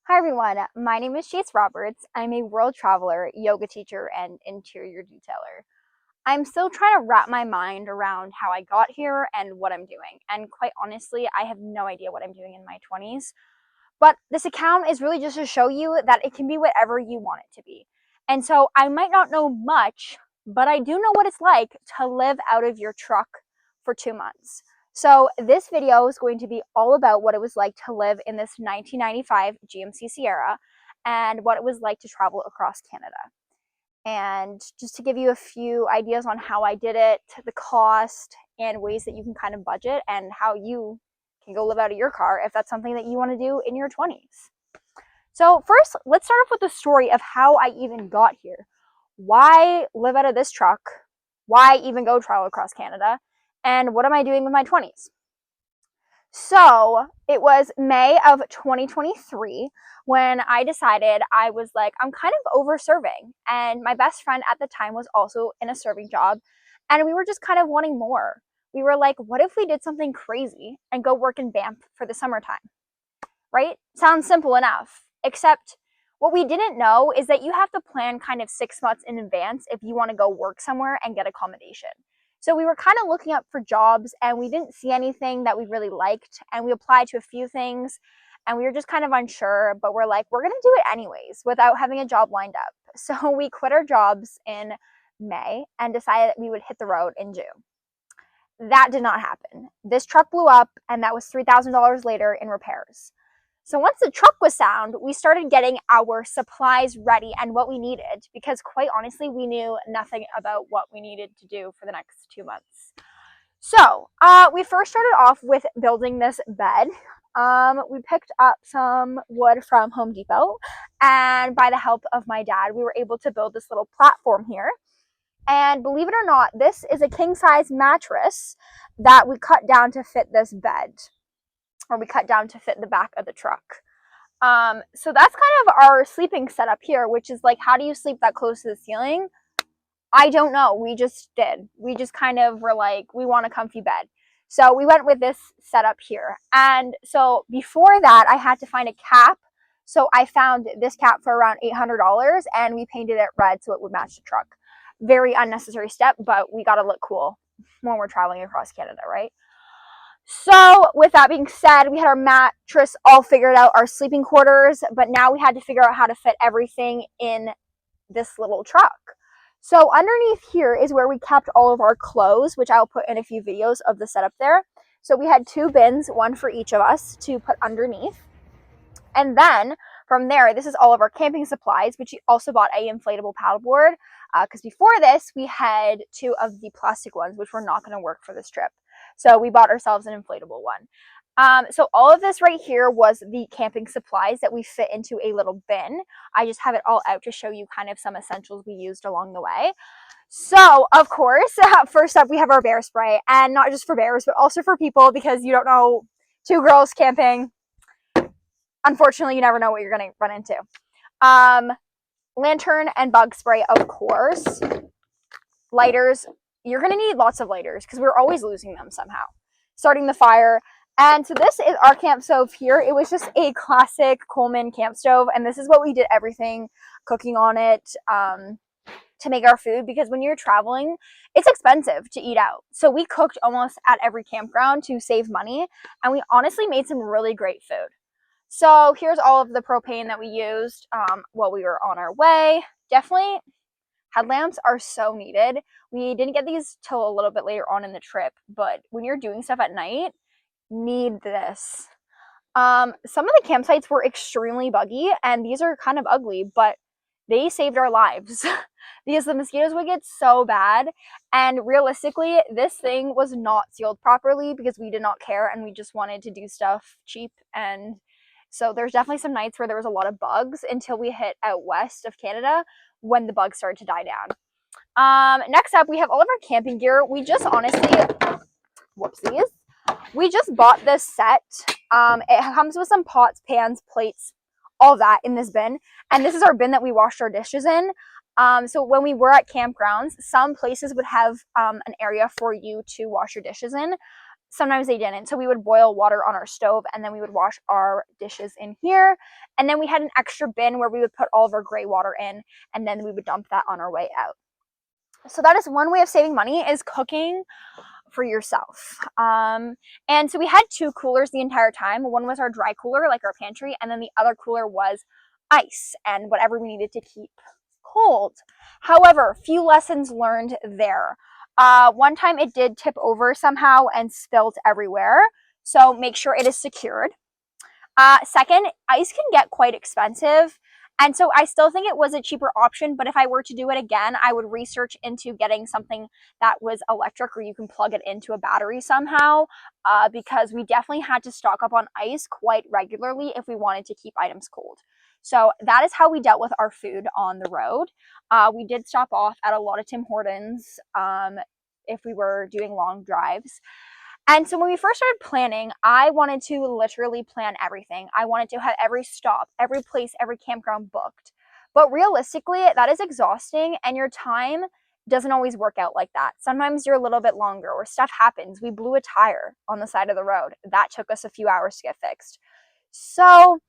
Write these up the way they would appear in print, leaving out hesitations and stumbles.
Hi everyone, my name is Chase Roberts. I'm a world traveler, yoga teacher, and interior detailer. I'm still trying to wrap my mind around how I got here and what I'm doing. And quite honestly, I have no idea what I'm doing in my 20s. But this account is really just to show you that it can be whatever you want it to be. And so I might not know much, but I do know what it's like to live out of your truck for 2 months. So this video is going to be all about what it was like to live in this 1995 GMC Sierra and what it was like to travel across Canada. And just to give you a few ideas on how I did it, the cost, and ways that you can kind of budget and how you can go live out of your car if that's something that you want to do in your 20s. So first, let's start off with the story of how I even got here. Why live out of this truck? Why even go travel across Canada? And what am I doing with my 20s? So it was May of 2023 when I decided I was like, I'm kind of over serving. And my best friend at the time was also in a serving job. And we were just kind of wanting more. We were like, what if we did something crazy and go work in Banff for the summertime? Right? Sounds simple enough. Except what we didn't know is that you have to plan kind of 6 months in advance if you want to go work somewhere and get accommodation. So we were kind of looking up for jobs and we didn't see anything that we really liked. And we applied to a few things and we were just kind of unsure, but we're like, we're going to do it anyways without having a job lined up. So we quit our jobs in May and decided that we would hit the road in June. That did not happen. This truck blew up and that was $3,000 later in repairs. So once the truck was sound, we started getting our supplies ready and what we needed because quite honestly, we knew nothing about what we needed to do for the next 2 months. So we first started off with building this bed. We picked up some wood from Home Depot and by the help of my dad, we were able to build this little platform here. And believe it or not, this is a king size mattress that we cut down to fit this bed, or we cut down to fit the back of the truck. So that's kind of our sleeping setup here, which is like, how do you sleep that close to the ceiling? I don't know. We just did. We just kind of were like, we want a comfy bed. So we went with this setup here. And so before that, I had to find a cap. So I found this cap for around $800 and we painted it red so it would match the truck. Very unnecessary step, but we got to look cool when we're traveling across Canada, right? So with that being said, we had our mattress all figured out, our sleeping quarters, but now we had to figure out how to fit everything in this little truck. So underneath here is where we kept all of our clothes, which I'll put in a few videos of the setup there. So we had 2 bins, one for each of us to put underneath. And then from there, this is all of our camping supplies, which we also bought a inflatable paddleboard because before this, we had 2 of the plastic ones, which were not going to work for this trip. So we bought ourselves an inflatable one. So all of this right here was the camping supplies that we fit into a little bin. I just have it all out to show you kind of some essentials we used along the way. So, of course, first up, we have our bear spray, and not just for bears, but also for people, because you don't know, 2 girls camping. Unfortunately, you never know what you're going to run into. Lantern and bug spray, of course. Lighters. You're going to need lots of lighters because we're always losing them somehow. Starting the fire. And so this is our camp stove here. It was just a classic Coleman camp stove. And this is what we did everything, cooking on it to make our food. Because when you're traveling, it's expensive to eat out. So we cooked almost at every campground to save money. And we honestly made some really great food. So here's all of the propane that we used while we were on our way. Definitely headlamps are so needed. We didn't get these till a little bit later on in the trip, but when you're doing stuff at night, need this. Some of the campsites were extremely buggy, and these are kind of ugly, but they saved our lives because the mosquitoes would get so bad. And realistically, this thing was not sealed properly because we did not care and we just wanted to do stuff cheap. And so there's definitely some nights where there was a lot of bugs until we hit out west of Canada when the bugs started to die down. Next up, we have all of our camping gear. We just honestly, whoopsies, we just bought this set. It comes with some pots, pans, plates, all that in this bin. And this is our bin that we washed our dishes in. So when we were at campgrounds, some places would have an area for you to wash your dishes in. sometimes they didn't. So we would boil water on our stove and then we would wash our dishes in here. And then we had an extra bin where we would put all of our gray water in, and then we would dump that on our way out. So that is one way of saving money, is cooking for yourself. And so we had 2 coolers the entire time. One was our dry cooler, like our pantry, and then the other cooler was ice and whatever we needed to keep cold. However, few lessons learned there. One time it did tip over somehow and spilled everywhere, so make sure it is secured. Second, ice can get quite expensive. And so I still think it was a cheaper option, but if I were to do it again, I would research into getting something that was electric, or you can plug it into a battery somehow, because we definitely had to stock up on ice quite regularly if we wanted to keep items cold. So that is how we dealt with our food on the road. We did stop off at a lot of Tim Hortons if we were doing long drives. And so when we first started planning, I wanted to literally plan everything. I wanted to have every stop, every place, every campground booked. But realistically, that is exhausting, and your time doesn't always work out like that. Sometimes you're a little bit longer, or stuff happens. We blew a tire on the side of the road. That took us a few hours to get fixed. So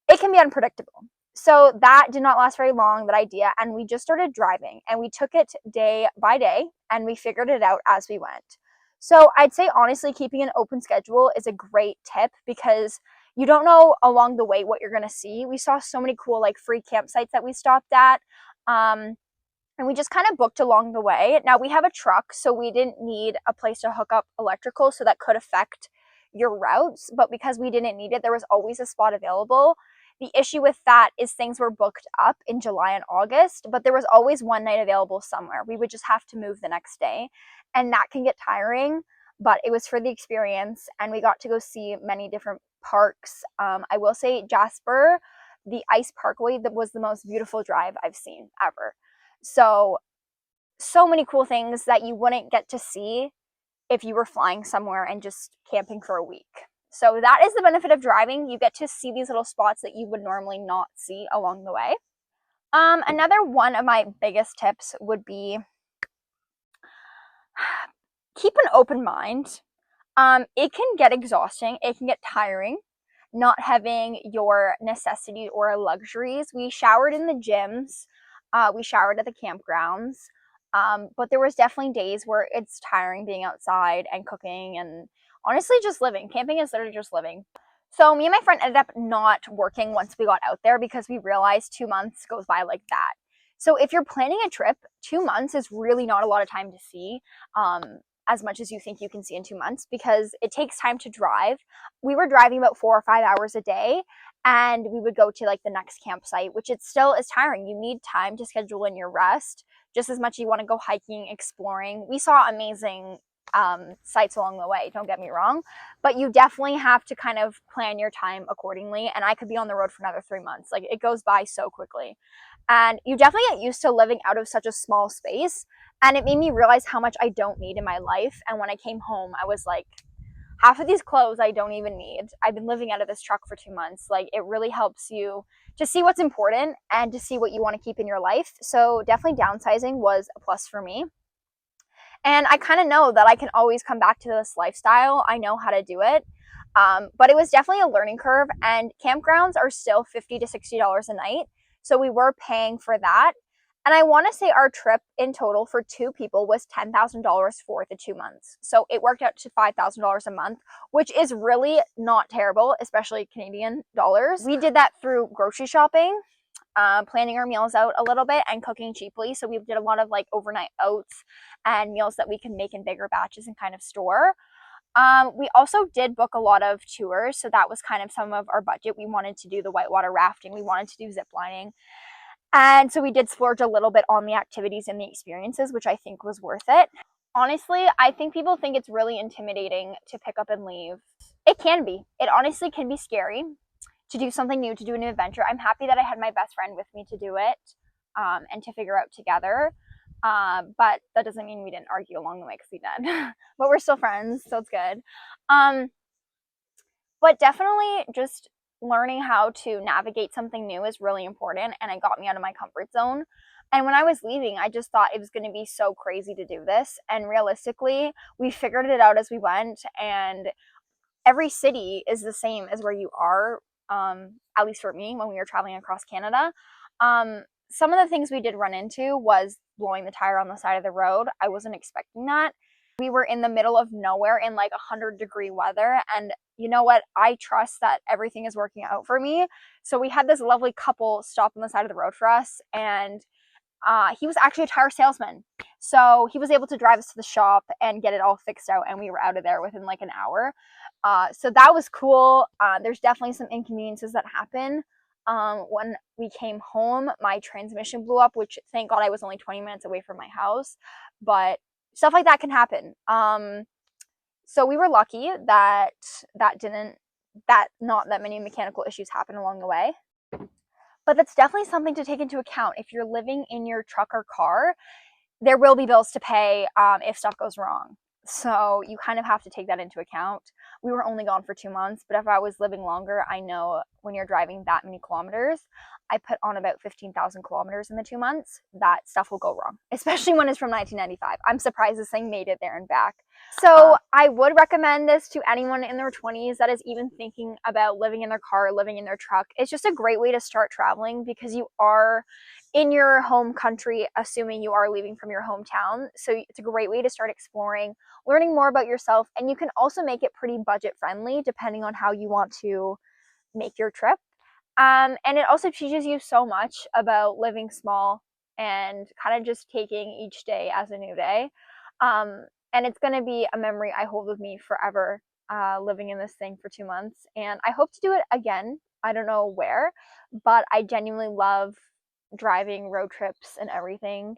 it can be unpredictable. So that did not last very long, that idea, and we just started driving, and we took it day by day, and we figured it out as we went. So I'd say, honestly, keeping an open schedule is a great tip, because you don't know along the way what you're going to see. We saw so many cool, like, free campsites that we stopped at, and we just kind of booked along the way. Now, we have a truck, so we didn't need a place to hook up electrical, so that could affect your routes, but because we didn't need it, there was always a spot available. The issue with that is things were booked up in July and August, but there was always one night available somewhere. We would just have to move the next day, and that can get tiring, but it was for the experience, and we got to go see many different parks. I will say Jasper, the Ice Parkway, that was the most beautiful drive I've seen ever. So many cool things that you wouldn't get to see if you were flying somewhere and just camping for a week. So that is the benefit of driving. You get to see these little spots that you would normally not see along the way. Another one of my biggest tips would be keep an open mind. It can get exhausting. It can get tiring not having your necessities or luxuries. We showered in the gyms. We showered at the campgrounds. But there was definitely days where it's tiring being outside and cooking and honestly just living. Camping is literally just living. So me and my friend ended up not working once we got out there, because we realized 2 months goes by like that. So if you're planning a trip, 2 months is really not a lot of time to see as much as you think you can see in 2 months, because it takes time to drive. We were driving about 4 or 5 hours a day, and we would go to like the next campsite, which it still is tiring. You need time to schedule in your rest just as much as you want to go hiking, exploring. We saw amazing sites along the way, don't get me wrong, but you definitely have to kind of plan your time accordingly. And I could be on the road for another 3 months. Like, it goes by so quickly, and you definitely get used to living out of such a small space, and it made me realize how much I don't need in my life. And when I came home, I was like, half of these clothes I don't even need. I've been living out of this truck for 2 months. Like, it really helps you to see what's important and to see what you want to keep in your life. So definitely downsizing was a plus for me. And I kind of know that I can always come back to this lifestyle. I know how to do it. But it was definitely a learning curve, and campgrounds are still $50 to $60 a night. So we were paying for that. And I want to say our trip in total for 2 people was $10,000 for the 2 months. So it worked out to $5,000 a month, which is really not terrible, especially Canadian dollars. We did that through grocery shopping, planning our meals out a little bit, and cooking cheaply. So we did a lot of like overnight oats and meals that we can make in bigger batches and kind of store. We also did book a lot of tours, so that was kind of some of our budget. We wanted to do the whitewater rafting, we wanted to do zip lining, and so we did splurge a little bit on the activities and the experiences, which I think was worth it. Honestly, I think people think it's really intimidating to pick up and leave. It can be. It honestly can be scary to do something new, to do a new adventure. I'm happy that I had my best friend with me to do it, and to figure out together. But that doesn't mean we didn't argue along the way, because we did. But we're still friends, so it's good. But definitely just learning how to navigate something new is really important, and it got me out of my comfort zone. And when I was leaving, I just thought it was going to be so crazy to do this. And realistically, we figured it out as we went, and every city is the same as where you are, at least for me when we were traveling across Canada. Some of the things we did run into was blowing the tire on the side of the road. I wasn't expecting that. We were in the middle of nowhere in like 100-degree weather, and you know what? I trust that everything is working out for me. So we had this lovely couple stop on the side of the road for us, and he was actually a tire salesman. So he was able to drive us to the shop and get it all fixed out, and we were out of there within like an hour. So that was cool. There's definitely some inconveniences that happen. When we came home, my transmission blew up, which thank God I was only 20 minutes away from my house, but stuff like that can happen. So we were lucky that not that many mechanical issues happened along the way. But that's definitely something to take into account. If you're living in your truck or car, there will be bills to pay if stuff goes wrong. So you kind of have to take that into account. We were only gone for 2 months, but if I was living longer, I know when you're driving that many kilometers, I put on about 15,000 kilometers in the 2 months, that stuff will go wrong, especially when it's from 1995. I'm surprised this thing made it there and back. So I would recommend this to anyone in their 20s that is even thinking about living in their car, living in their truck. It's just a great way to start traveling because you are in your home country, assuming you are leaving from your hometown. So it's a great way to start exploring, learning more about yourself, and you can also make it pretty budget friendly depending on how you want to make your trip. And it also teaches you so much about living small and kind of just taking each day as a new day. And it's going to be a memory I hold with me forever, living in this thing for 2 months. And I hope to do it again. I don't know where, but I genuinely love driving road trips and everything.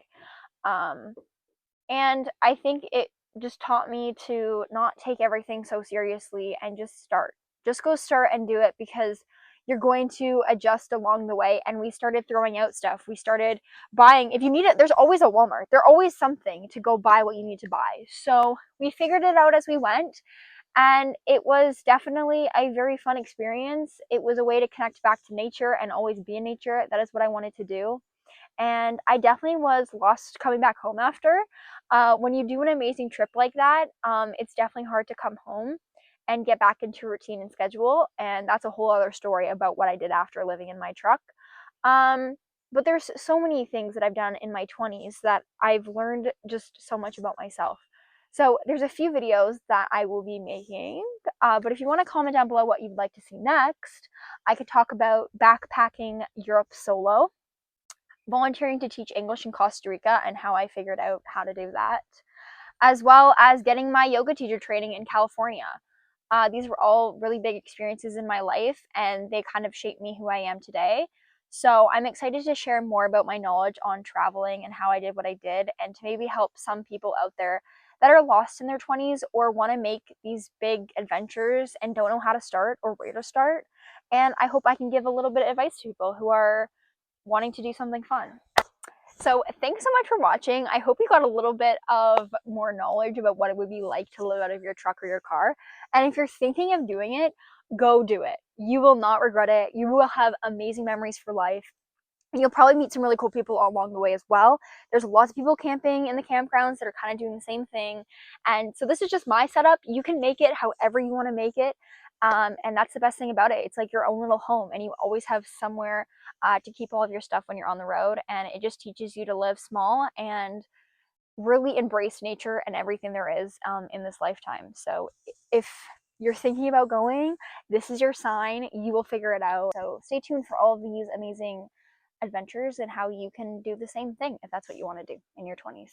And I think it just taught me to not take everything so seriously and just start. Just go start and do it because you're going to adjust along the way. And we started throwing out stuff. We started buying. If you need it, there's always a Walmart. There's always something to go buy what you need to buy. So we figured it out as we went. And it was definitely a very fun experience. It was a way to connect back to nature and always be in nature. That is what I wanted to do. And I definitely was lost coming back home after. When you do an amazing trip like that, it's definitely hard to come home and get back into routine and schedule. And that's a whole other story about what I did after living in my truck. But there's so many things that I've done in my 20s that I've learned just so much about myself. So there's a few videos that I will be making, but if you want to comment down below what you'd like to see next, I could talk about backpacking Europe solo, volunteering to teach English in Costa Rica and how I figured out how to do that, as well as getting my yoga teacher training in California. These were all really big experiences in my life, and they kind of shaped me who I am today. So I'm excited to share more about my knowledge on traveling and how I did what I did, and to maybe help some people out there that are lost in their 20s or want to make these big adventures and don't know how to start or where to start. And I hope I can give a little bit of advice to people who are wanting to do something fun. So thanks so much for watching. I hope you got a little bit of more knowledge about what it would be like to live out of your truck or your car. And if you're thinking of doing it, go do it. You will not regret it. You will have amazing memories for life. And you'll probably meet some really cool people along the way as well. There's lots of people camping in the campgrounds that are kind of doing the same thing. And so this is just my setup. You can make it however you want to make it. And that's the best thing about it. It's like your own little home, and you always have somewhere to keep all of your stuff when you're on the road. And it just teaches you to live small and really embrace nature and everything there is in this lifetime. So if you're thinking about going, this is your sign. You will figure it out. So stay tuned for all of these amazing adventures and how you can do the same thing if that's what you want to do in your 20s.